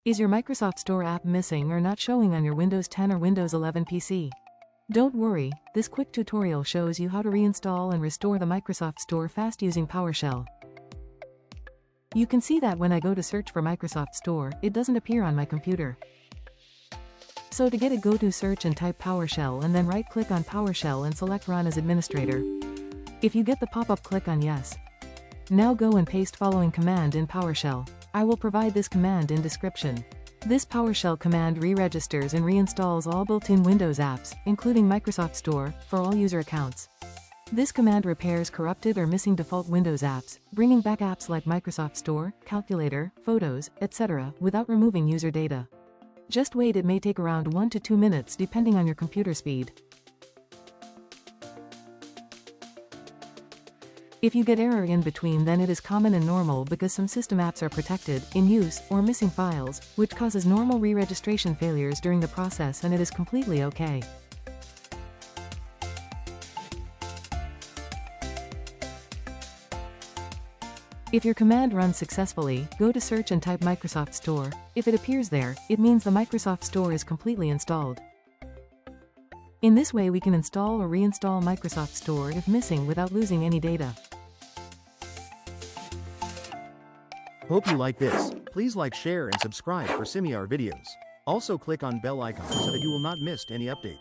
Is your Microsoft Store app missing or not showing on your Windows 10 or Windows 11 PC? Don't worry, this quick tutorial shows you how to reinstall and restore the Microsoft Store fast using PowerShell. You can see that when I go to search for Microsoft Store, it doesn't appear on my computer. So to get it, go to search and type PowerShell and then right-click on PowerShell and select Run as Administrator. If you get the pop-up, click on Yes. Now go and paste following command in PowerShell. I will provide this command in description. This PowerShell command re-registers and reinstalls all built-in Windows apps, including Microsoft Store, for all user accounts. This command repairs corrupted or missing default Windows apps, bringing back apps like Microsoft Store, Calculator, Photos, etc., without removing user data. Just wait, it may take around 1 to 2 minutes depending on your computer speed. If you get error in between, then it is common and normal because some system apps are protected, in use, or missing files, which causes normal re-registration failures during the process, and it is completely okay. If your command runs successfully, go to search and type Microsoft Store. If it appears there, it means the Microsoft Store is completely installed. In this way we can install or reinstall Microsoft Store if missing without losing any data. Hope you like this. Please like, share and subscribe for similar videos. Also click on bell icon so that you will not miss any update.